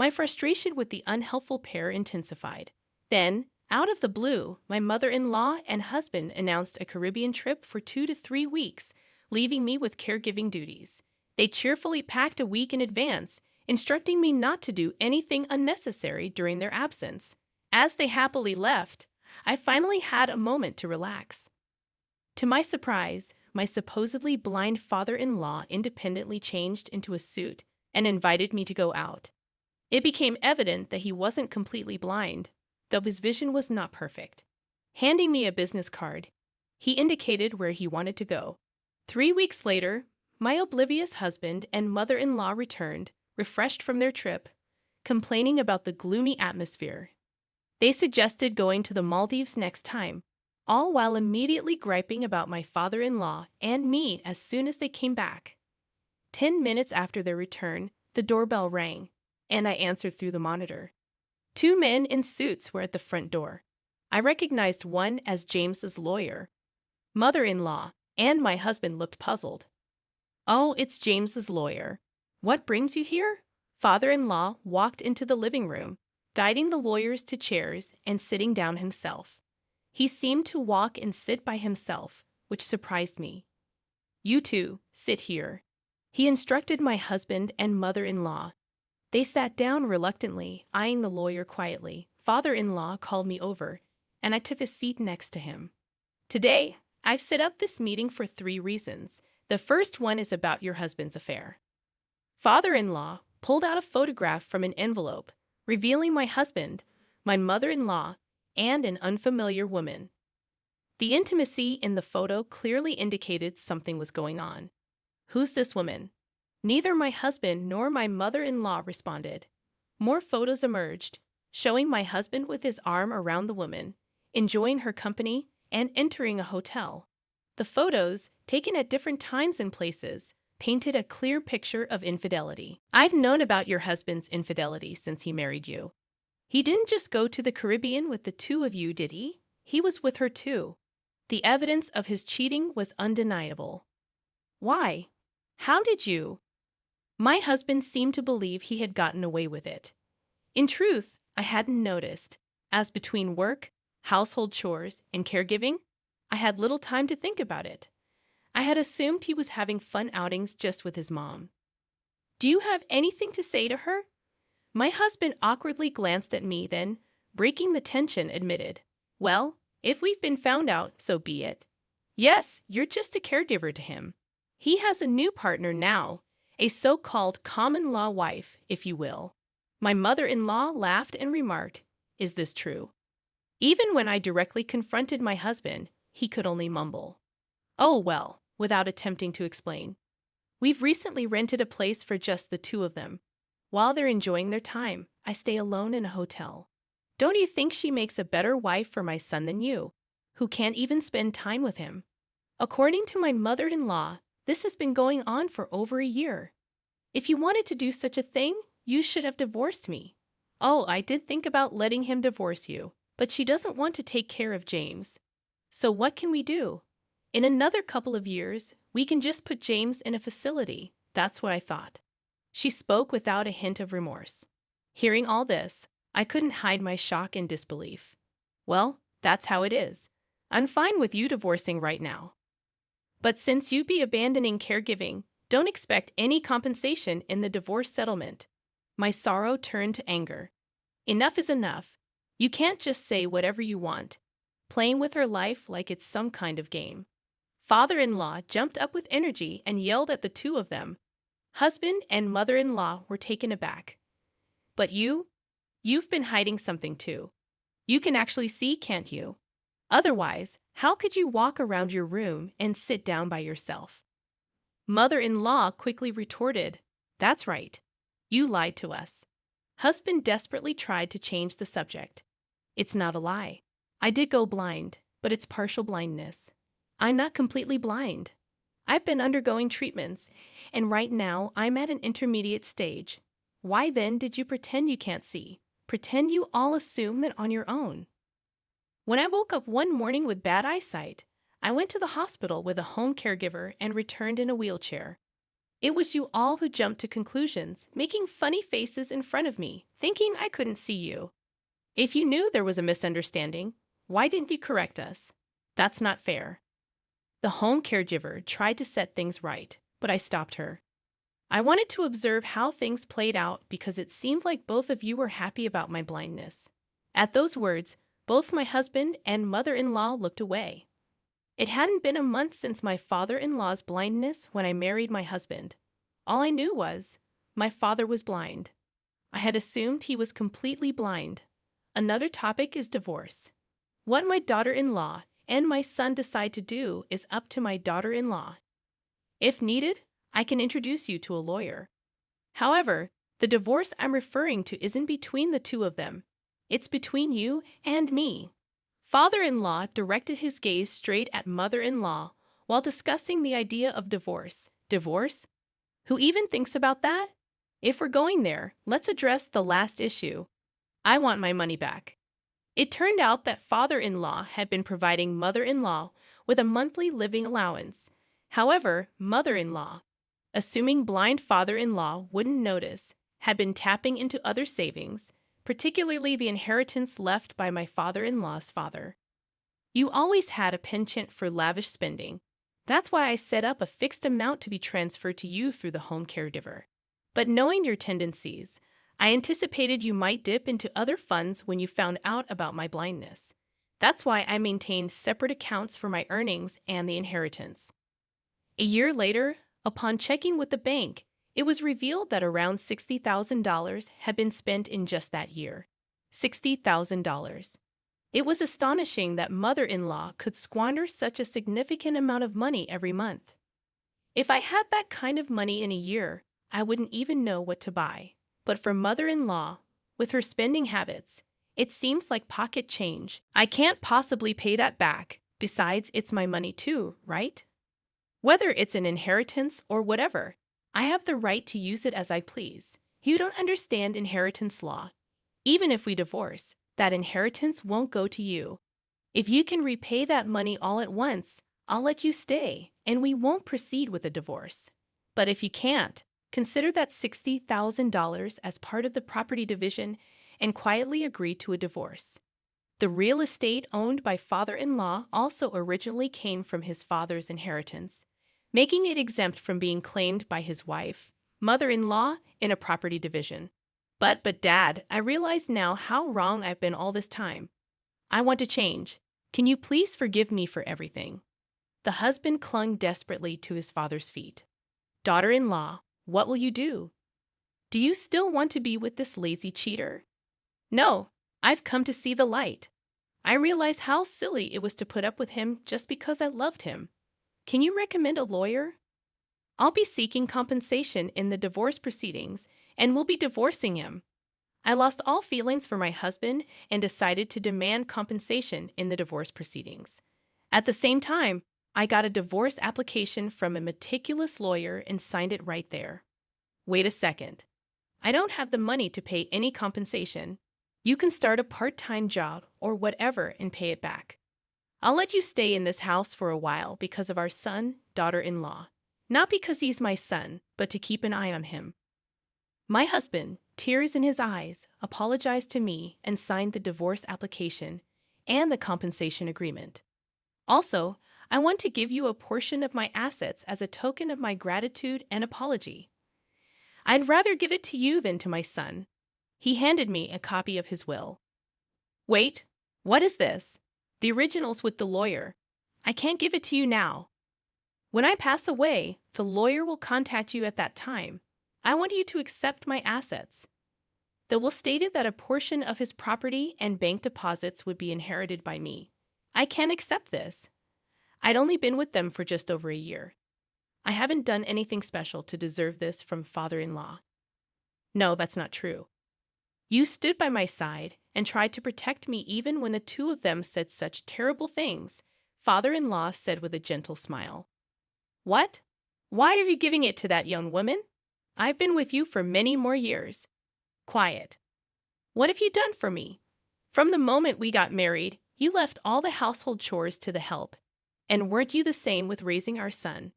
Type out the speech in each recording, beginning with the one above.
My frustration with the unhelpful pair intensified. Then, out of the blue, my mother-in-law and husband announced a Caribbean trip for 2 to 3 weeks, leaving me with caregiving duties. They cheerfully packed a week in advance, instructing me not to do anything unnecessary during their absence. As they happily left, I finally had a moment to relax. To my surprise, my supposedly blind father-in-law independently changed into a suit and invited me to go out. It became evident that he wasn't completely blind, though his vision was not perfect. Handing me a business card, he indicated where he wanted to go. 3 weeks later, my oblivious husband and mother-in-law returned, refreshed from their trip, complaining about the gloomy atmosphere. They suggested going to the Maldives next time, all while immediately griping about my father-in-law and me as soon as they came back. 10 minutes after their return, the doorbell rang, and I answered through the monitor. 2 men in suits were at the front door. I recognized one as James's lawyer. Mother-in-law and my husband looked puzzled. "Oh, it's James's lawyer. What brings you here?" Father-in-law walked into the living room, guiding the lawyers to chairs and sitting down himself. He seemed to walk and sit by himself, which surprised me. "You two, sit here," he instructed my husband and mother-in-law. They sat down reluctantly, eyeing the lawyer quietly. Father-in-law called me over, and I took a seat next to him. "Today, I've set up this meeting for 3 reasons. The first one is about your husband's affair." Father-in-law pulled out a photograph from an envelope, revealing my husband, my mother-in-law, and an unfamiliar woman. The intimacy in the photo clearly indicated something was going on. "Who's this woman?" Neither my husband nor my mother-in-law responded. More photos emerged, showing my husband with his arm around the woman, enjoying her company, and entering a hotel. The photos, taken at different times and places, painted a clear picture of infidelity. "I've known about your husband's infidelity since he married you. He didn't just go to the Caribbean with the two of you, did he? He was with her too." The evidence of his cheating was undeniable. "Why? How did you?" My husband seemed to believe he had gotten away with it. In truth, I hadn't noticed, as between work, household chores, and caregiving, I had little time to think about it. I had assumed he was having fun outings just with his mom. "Do you have anything to say to her?" My husband awkwardly glanced at me, then, breaking the tension, admitted, "Well, if we've been found out, so be it. Yes, you're just a caregiver to him. He has a new partner now, a so-called common-law wife, if you will." My mother-in-law laughed and remarked, "Is this true?" Even when I directly confronted my husband, he could only mumble, "Oh, well," without attempting to explain. "We've recently rented a place for just the two of them. While they're enjoying their time, I stay alone in a hotel. Don't you think she makes a better wife for my son than you, who can't even spend time with him?" According to my mother-in-law, this has been going on for over a year. "If you wanted to do such a thing, you should have divorced me." "Oh, I did think about letting him divorce you, but she doesn't want to take care of James. So what can we do? In another couple of years, we can just put James in a facility." That's what I thought. She spoke without a hint of remorse. Hearing all this, I couldn't hide my shock and disbelief. "Well, that's how it is. I'm fine with you divorcing right now. But since you'd be abandoning caregiving, don't expect any compensation in the divorce settlement." My sorrow turned to anger. Enough is enough. You can't just say whatever you want, playing with her life like it's some kind of game. Father-in-law jumped up with energy and yelled at the two of them. Husband and mother-in-law were taken aback. "But you've been hiding something too. You can actually see, can't you? Otherwise, how could you walk around your room and sit down by yourself?" Mother-in-law quickly retorted, "That's right. You lied to us." Husband desperately tried to change the subject. "It's not a lie. I did go blind, but it's partial blindness. I'm not completely blind. I've been undergoing treatments, and right now I'm at an intermediate stage. Why then did you pretend you can't see? Pretend you all assume that on your own?" When I woke up one morning with bad eyesight, I went to the hospital with a home caregiver and returned in a wheelchair. It was you all who jumped to conclusions, making funny faces in front of me, thinking I couldn't see you. If you knew there was a misunderstanding, why didn't you correct us? That's not fair. The home caregiver tried to set things right, but I stopped her. I wanted to observe how things played out because it seemed like both of you were happy about my blindness. At those words, both my husband and mother-in-law looked away. It hadn't been a month since my father-in-law's blindness when I married my husband. All I knew was, my father was blind. I had assumed he was completely blind. Another topic is divorce. What my daughter-in-law and my son decide to do is up to my daughter-in-law. If needed, I can introduce you to a lawyer. However, the divorce I'm referring to isn't between the two of them. It's between you and me. Father-in-law directed his gaze straight at mother-in-law while discussing the idea of divorce. Divorce? Who even thinks about that? If we're going there, let's address the last issue. I want my money back. It turned out that father-in-law had been providing mother-in-law with a monthly living allowance. However, mother-in-law, assuming blind father-in-law wouldn't notice, had been tapping into other savings, particularly the inheritance left by my father-in-law's father. You always had a penchant for lavish spending. That's why I set up a fixed amount to be transferred to you through the home caregiver. But knowing your tendencies, I anticipated you might dip into other funds when you found out about my blindness. That's why I maintained separate accounts for my earnings and the inheritance. A year later, upon checking with the bank, it was revealed that around $60,000 had been spent in just that year. $60,000. It was astonishing that mother-in-law could squander such a significant amount of money every month. If I had that kind of money in a year, I wouldn't even know what to buy. But for mother-in-law, with her spending habits, it seems like pocket change. I can't possibly pay that back. Besides, it's my money too, right? Whether it's an inheritance or whatever, I have the right to use it as I please. You don't understand inheritance law. Even if we divorce, that inheritance won't go to you. If you can repay that money all at once, I'll let you stay, and we won't proceed with a divorce. But if you can't, consider that $60,000 as part of the property division and quietly agree to a divorce. The real estate owned by father-in-law also originally came from his father's inheritance, making it exempt from being claimed by his wife, mother-in-law, in a property division. But Dad, I realize now how wrong I've been all this time. I want to change. Can you please forgive me for everything? The husband clung desperately to his father's feet. Daughter-in-law, what will you do? Do you still want to be with this lazy cheater? No, I've come to see the light. I realize how silly it was to put up with him just because I loved him. Can you recommend a lawyer? I'll be seeking compensation in the divorce proceedings and will be divorcing him. I lost all feelings for my husband and decided to demand compensation in the divorce proceedings. At the same time, I got a divorce application from a meticulous lawyer and signed it right there. Wait a second. I don't have the money to pay any compensation. You can start a part-time job or whatever and pay it back. I'll let you stay in this house for a while because of our son, daughter-in-law. Not because he's my son, but to keep an eye on him. My husband, tears in his eyes, apologized to me and signed the divorce application and the compensation agreement. Also, I want to give you a portion of my assets as a token of my gratitude and apology. I'd rather give it to you than to my son. He handed me a copy of his will. Wait, what is this? The original's with the lawyer. I can't give it to you now. When I pass away, the lawyer will contact you at that time. I want you to accept my assets. The will stated that a portion of his property and bank deposits would be inherited by me. I can't accept this. I'd only been with them for just over a year. I haven't done anything special to deserve this from father-in-law. No, that's not true. You stood by my side and tried to protect me even when the two of them said such terrible things, father-in-law said with a gentle smile. What? Why are you giving it to that young woman? I've been with you for many more years. Quiet. What have you done for me? From the moment we got married, you left all the household chores to the help. And weren't you the same with raising our son?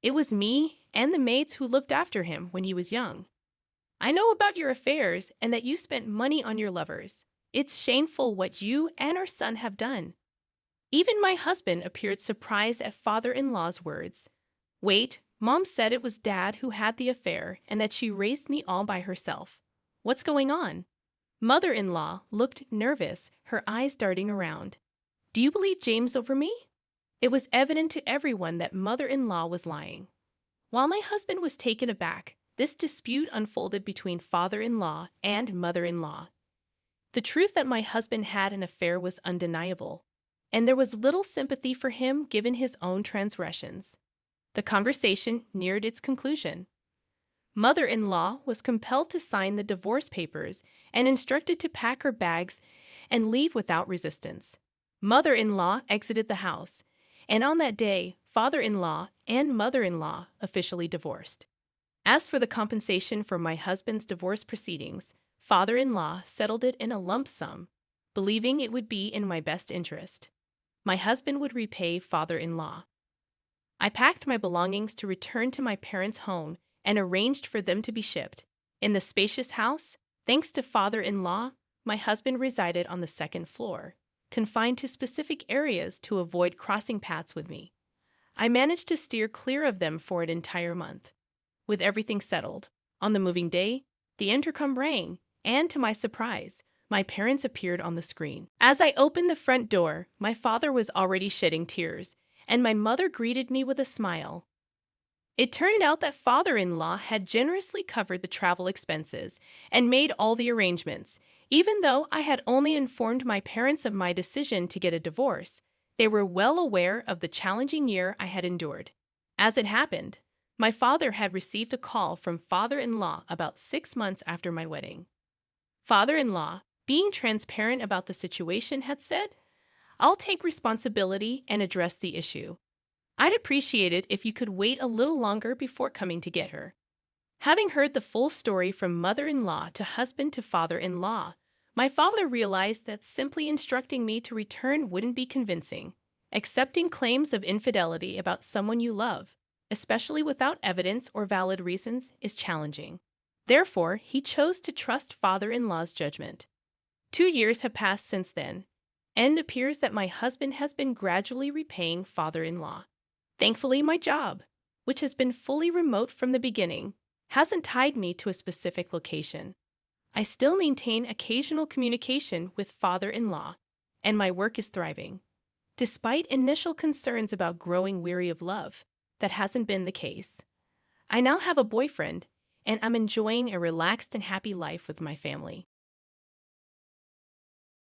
It was me and the maids who looked after him when he was young. I know about your affairs and that you spent money on your lovers. It's shameful what you and our son have done." Even my husband appeared surprised at father-in-law's words. "Wait, Mom said it was Dad who had the affair and that she raised me all by herself. What's going on?" Mother-in-law looked nervous, her eyes darting around. "Do you believe James over me?" It was evident to everyone that mother-in-law was lying. While my husband was taken aback, this dispute unfolded between father-in-law and mother-in-law. The truth that my husband had an affair was undeniable, and there was little sympathy for him given his own transgressions. The conversation neared its conclusion. Mother-in-law was compelled to sign the divorce papers and instructed to pack her bags and leave without resistance. Mother-in-law exited the house, and on that day, father-in-law and mother-in-law officially divorced. As for the compensation for my husband's divorce proceedings, father-in-law settled it in a lump sum, believing it would be in my best interest. My husband would repay father-in-law. I packed my belongings to return to my parents' home and arranged for them to be shipped. In the spacious house, thanks to father-in-law, my husband resided on the second floor, confined to specific areas to avoid crossing paths with me. I managed to steer clear of them for an entire month. With everything settled, on the moving day, the intercom rang, and to my surprise, my parents appeared on the screen. As I opened the front door, my father was already shedding tears, and my mother greeted me with a smile. It turned out that father-in-law had generously covered the travel expenses and made all the arrangements. Even though I had only informed my parents of my decision to get a divorce, they were well aware of the challenging year I had endured. As it happened, my father had received a call from father-in-law about 6 months after my wedding. Father-in-law, being transparent about the situation, had said, "I'll take responsibility and address the issue. I'd appreciate it if you could wait a little longer before coming to get her." Having heard the full story from mother-in-law to husband to father-in-law, my father realized that simply instructing me to return wouldn't be convincing. Accepting claims of infidelity about someone you love, especially without evidence or valid reasons, is challenging. Therefore, he chose to trust father-in-law's judgment. 2 years have passed since then, and it appears that my husband has been gradually repaying father-in-law. Thankfully, my job, which has been fully remote from the beginning, hasn't tied me to a specific location. I still maintain occasional communication with father-in-law, and my work is thriving. Despite initial concerns about growing weary of love, that hasn't been the case. I now have a boyfriend, and I'm enjoying a relaxed and happy life with my family.